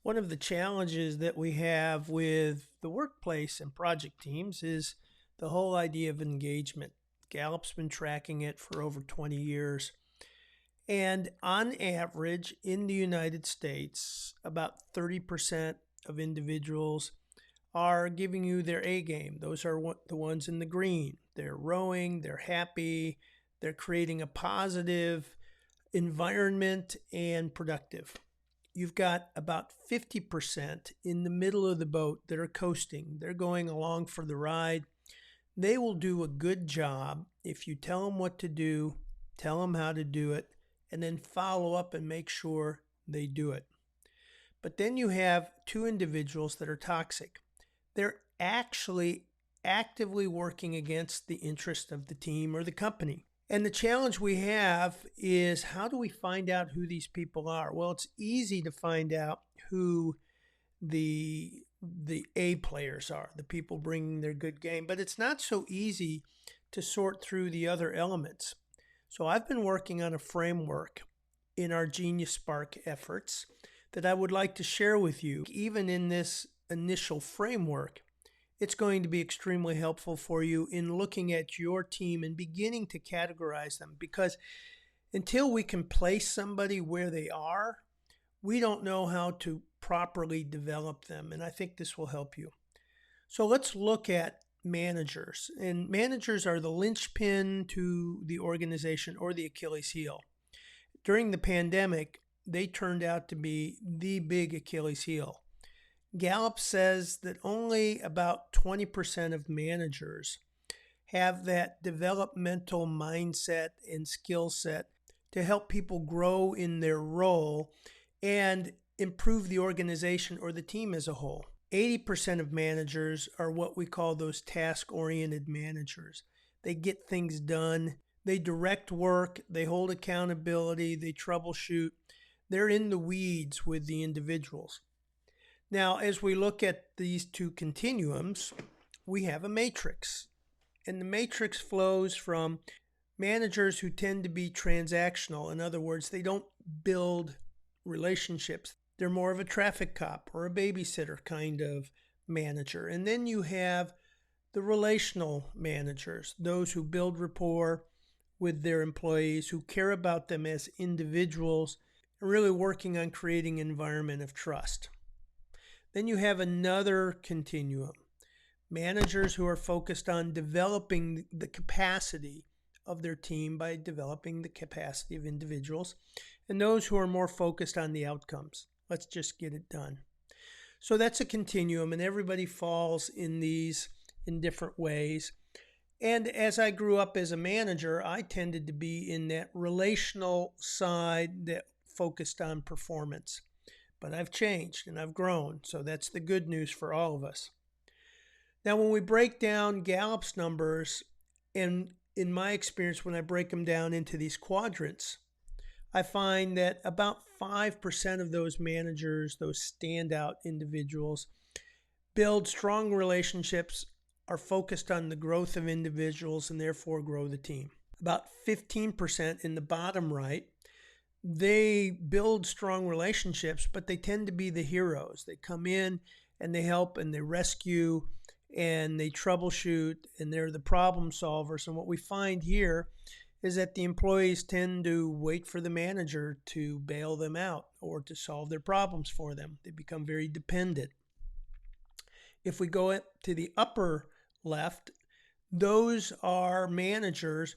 One of the challenges that we have with the workplace and project teams is the whole idea of engagement. Gallup's been tracking it for over 20 years. And on average, in the United States, about 30% of individuals are giving you their A game. Those are the ones in the green. They're rowing, they're happy, they're creating a positive environment and productive. You've got about 50% in the middle of the boat that are coasting. They're going along for the ride. They will do a good job if you tell them what to do, tell them how to do it, and then follow up and make sure they do it. But then you have two individuals that are toxic. They're actually actively working against the interest of the team or the company. And the challenge we have is, how do we find out who these people are? Well, it's easy to find out who the A players are, the people bringing their good game, but it's not so easy to sort through the other elements. So I've been working on a framework in our Genius Spark efforts that I would like to share with you. Even in this initial framework, it's going to be extremely helpful for you in looking at your team and beginning to categorize them, because until we can place somebody where they are, we don't know how to properly develop them. And I think this will help you. So let's look at managers. And managers are the linchpin to the organization, or the Achilles heel. During the pandemic, they turned out to be the big Achilles heel. Gallup says that only about 20% of managers have that developmental mindset and skill set to help people grow in their role and improve the organization or the team as a whole. 80% of managers are what we call those task-oriented managers. They get things done, they direct work, they hold accountability, they troubleshoot. They're in the weeds with the individuals. Now, as we look at these two continuums, we have a matrix. And the matrix flows from managers who tend to be transactional. In other words, they don't build relationships. They're more of a traffic cop or a babysitter kind of manager. And then you have the relational managers, those who build rapport with their employees, who care about them as individuals, and really working on creating an environment of trust. Then you have another continuum, managers who are focused on developing the capacity of their team by developing the capacity of individuals, and those who are more focused on the outcomes. Let's just get it done. So that's a continuum, and everybody falls in these in different ways. And as I grew up as a manager, I tended to be in that relational side that focused on performance. But I've changed and I've grown, so that's the good news for all of us. Now, when we break down Gallup's numbers, and in my experience, when I break them down into these quadrants, I find that about 5% of those managers, those standout individuals, build strong relationships, are focused on the growth of individuals, and therefore grow the team. About 15% in the bottom right, they build strong relationships, but they tend to be the heroes. They come in and they help and they rescue and they troubleshoot, and they're the problem solvers. And what we find here is that the employees tend to wait for the manager to bail them out or to solve their problems for them. They become very dependent. If we go up to the upper left, those are managers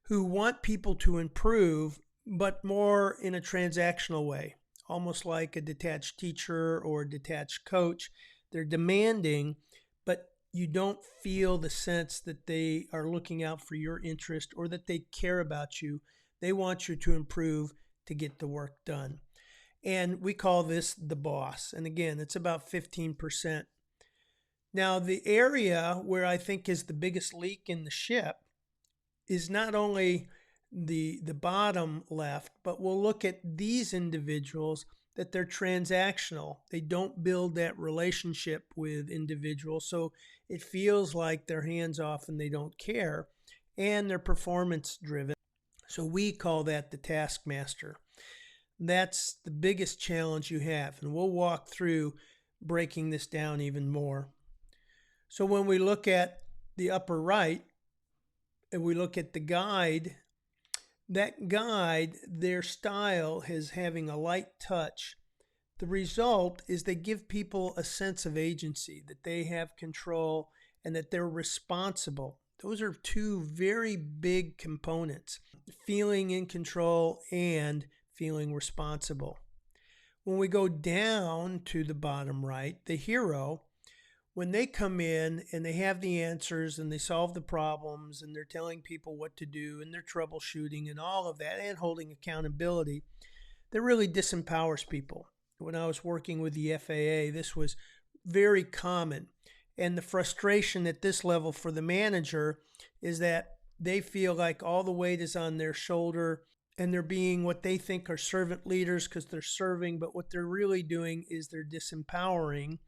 who want people to improve, but more in a transactional way, almost like a detached teacher or a detached coach. They're demanding, but you don't feel the sense that they are looking out for your interest or that they care about you. They want you to improve to get the work done. And we call this the boss. And again, it's about 15%. Now, the area where I think is the biggest leak in the ship is not only the bottom left, but we'll look at these individuals, that they're transactional. They don't build that relationship with individuals, so it feels like they're hands off and they don't care, and they're performance driven. So we call that the taskmaster. That's the biggest challenge you have. And we'll walk through breaking this down even more. So when we look at the upper right and we look at the guide, that guide, their style is having a light touch. The result is they give people a sense of agency, that they have control and that they're responsible. Those are two very big components, feeling in control and feeling responsible. When we go down to the bottom right, the hero, when they come in and they have the answers and they solve the problems and they're telling people what to do and they're troubleshooting and all of that and holding accountability, that really disempowers people. When I was working with the FAA, this was very common. And the frustration at this level for the manager is that they feel like all the weight is on their shoulder and they're being what they think are servant leaders because they're serving, but what they're really doing is they're disempowering.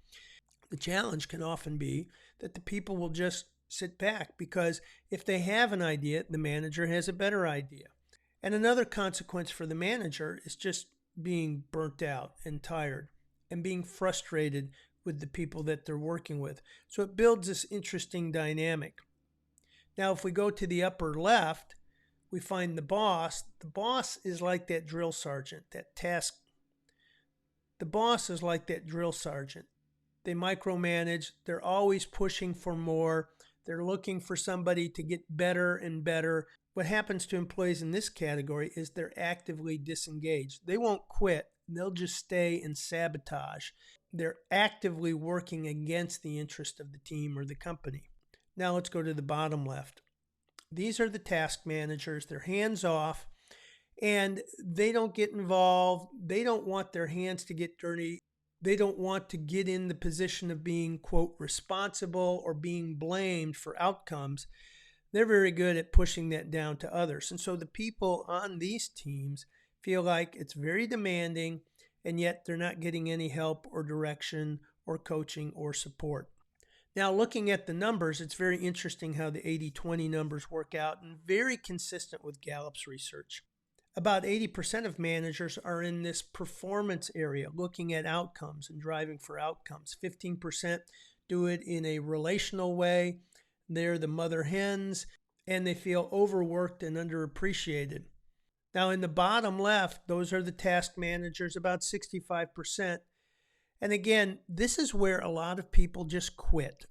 The challenge can often be that the people will just sit back because if they have an idea, the manager has a better idea. And another consequence for the manager is just being burnt out and tired and being frustrated with the people that they're working with. So it builds this interesting dynamic. Now, if we go to the upper left, we find the boss. The boss is like that drill sergeant, that task. The boss is like that drill sergeant. They micromanage. They're always pushing for more. They're looking for somebody to get better and better. What happens to employees in this category is they're actively disengaged. They won't quit. They'll just stay and sabotage. They're actively working against the interest of the team or the company. Now let's go to the bottom left. These are the task managers. They're hands off and they don't get involved. They don't want their hands to get dirty. They don't want to get in the position of being, quote, responsible or being blamed for outcomes. They're very good at pushing that down to others. And so the people on these teams feel like it's very demanding, and yet they're not getting any help or direction or coaching or support. Now, looking at the numbers, it's very interesting how the 80-20 numbers work out and very consistent with Gallup's research. About 80% of managers are in this performance area, looking at outcomes and driving for outcomes. 15% do it in a relational way. They're the mother hens, and they feel overworked and underappreciated. Now, in the bottom left, those are the task managers, about 65%. And again, this is where a lot of people just quit.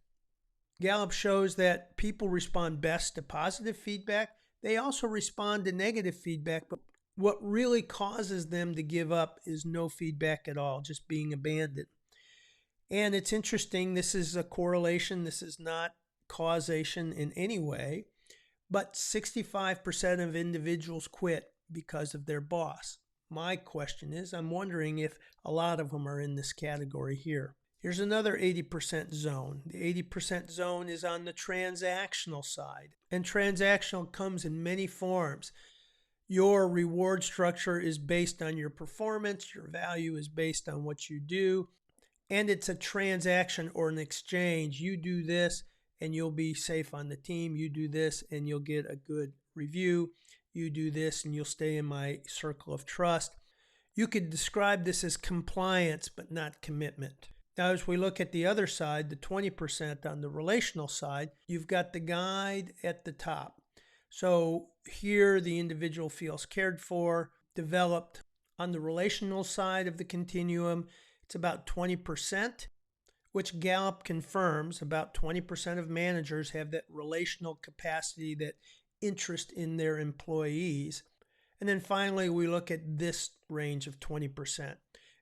Gallup shows that people respond best to positive feedback. They also respond to negative feedback, but what really causes them to give up is no feedback at all, just being abandoned. And it's interesting, this is a correlation, this is not causation in any way, but 65% of individuals quit because of their boss. My question is, I'm wondering if a lot of them are in this category here. Here's another 80% zone. The 80% zone is on the transactional side. And transactional comes in many forms. Your reward structure is based on your performance. Your value is based on what you do. And it's a transaction or an exchange. You do this and you'll be safe on the team. You do this and you'll get a good review. You do this and you'll stay in my circle of trust. You could describe this as compliance, but not commitment. Now, as we look at the other side, the 20% on the relational side, you've got the guide at the top. So here the individual feels cared for, developed. On the relational side of the continuum, it's about 20%, which Gallup confirms about 20% of managers have that relational capacity, that interest in their employees. And then finally, we look at this range of 20%.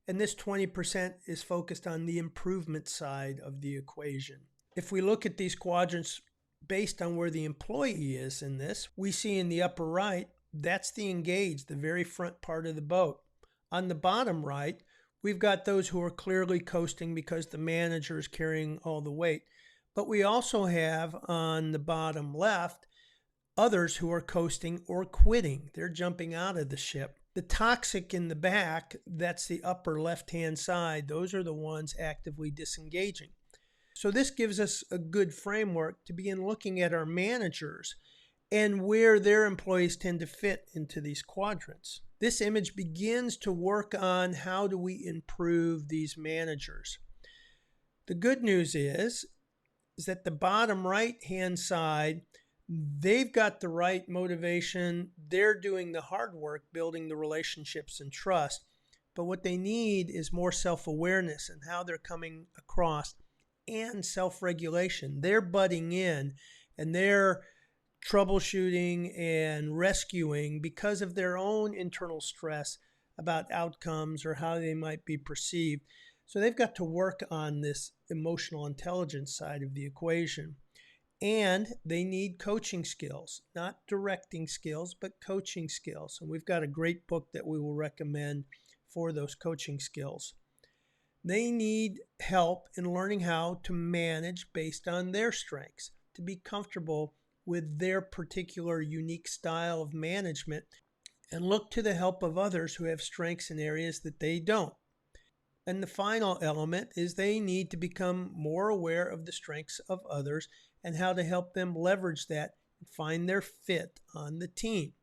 And this 20% is focused on the improvement side of the equation. If we look at these quadrants based on where the employee is in this, we see in the upper right, that's the engaged, the very front part of the boat. On the bottom right, we've got those who are clearly coasting because the manager is carrying all the weight. But we also have on the bottom left, others who are coasting or quitting. They're jumping out of the ship. The toxic in the back, that's the upper left-hand side. Those are the ones actively disengaging. So this gives us a good framework to begin looking at our managers and where their employees tend to fit into these quadrants. This image begins to work on how do we improve these managers. The good news is that the bottom right hand side, they've got the right motivation. They're doing the hard work, building the relationships and trust. But what they need is more self-awareness and how they're coming across, and self-regulation. They're butting in and they're troubleshooting and rescuing because of their own internal stress about outcomes or how they might be perceived. So they've got to work on this emotional intelligence side of the equation. And they need coaching skills, not directing skills, but coaching skills. And we've got a great book that we will recommend for those coaching skills. They need help in learning how to manage based on their strengths, to be comfortable with their particular unique style of management, and look to the help of others who have strengths in areas that they don't. And the final element is they need to become more aware of the strengths of others and how to help them leverage that and find their fit on the team.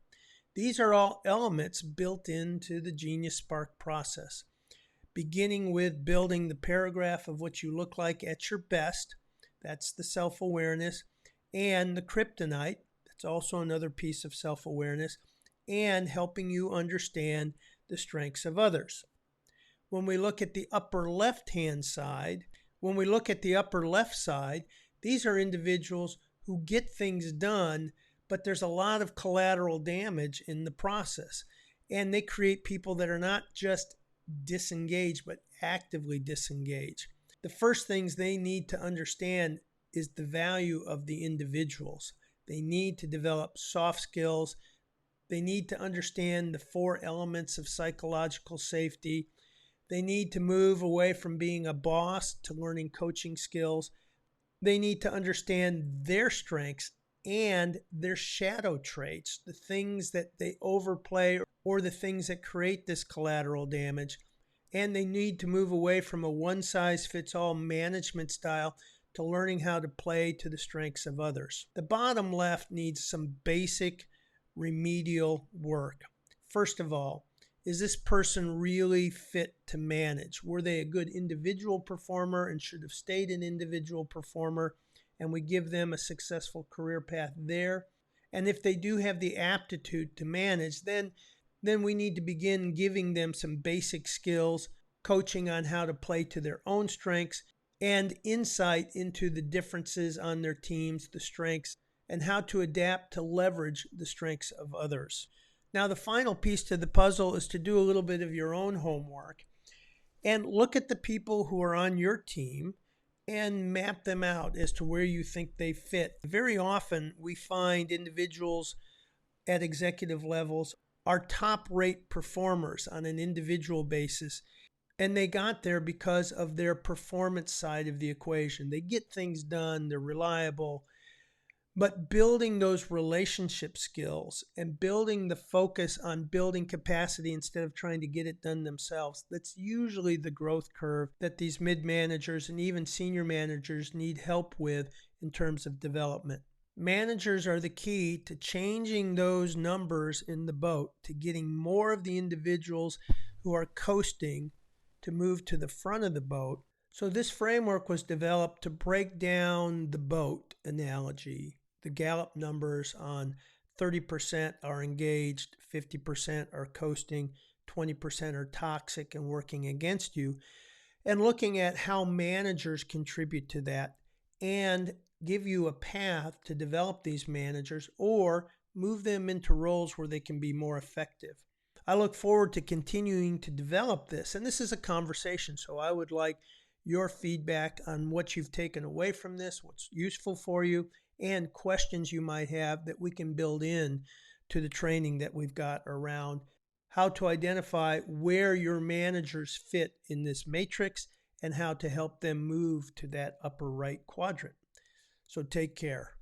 These are all elements built into the Genius Spark process, beginning with building the paragraph of what you look like at your best. That's the self-awareness. And the kryptonite, that's also another piece of self-awareness, and helping you understand the strengths of others. When we look at the upper left-hand side, these are individuals who get things done, but there's a lot of collateral damage in the process. And they create people that are not just disengaged, but actively disengaged. The first things they need to understand is the value of the individuals. They need to develop soft skills. They need to understand the 4 elements of psychological safety. They need to move away from being a boss to learning coaching skills. They need to understand their strengths and their shadow traits, the things that they overplay or the things that create this collateral damage. And they need to move away from a one-size-fits-all management style to learning how to play to the strengths of others. The bottom left needs some basic remedial work. First of all, is this person really fit to manage? Were they a good individual performer and should have stayed an individual performer, and we give them a successful career path there? And if they do have the aptitude to manage, then we need to begin giving them some basic skills, coaching on how to play to their own strengths, and insight into the differences on their teams, the strengths, and how to adapt to leverage the strengths of others. Now, the final piece to the puzzle is to do a little bit of your own homework and look at the people who are on your team and map them out as to where you think they fit. Very often, we find individuals at executive levels are top rate performers on an individual basis. And they got there because of their performance side of the equation. They get things done, they're reliable. But building those relationship skills and building the focus on building capacity instead of trying to get it done themselves, that's usually the growth curve that these mid-managers and even senior managers need help with in terms of development. Managers are the key to changing those numbers in the boat, to getting more of the individuals who are coasting to move to the front of the boat. So this framework was developed to break down the boat analogy. The Gallup numbers on 30% are engaged, 50% are coasting, 20% are toxic and working against you, and looking at how managers contribute to that and give you a path to develop these managers or move them into roles where they can be more effective. I look forward to continuing to develop this, and this is a conversation, so I would like your feedback on what you've taken away from this, what's useful for you, and questions you might have that we can build in to the training that we've got around how to identify where your managers fit in this matrix and how to help them move to that upper right quadrant. So take care.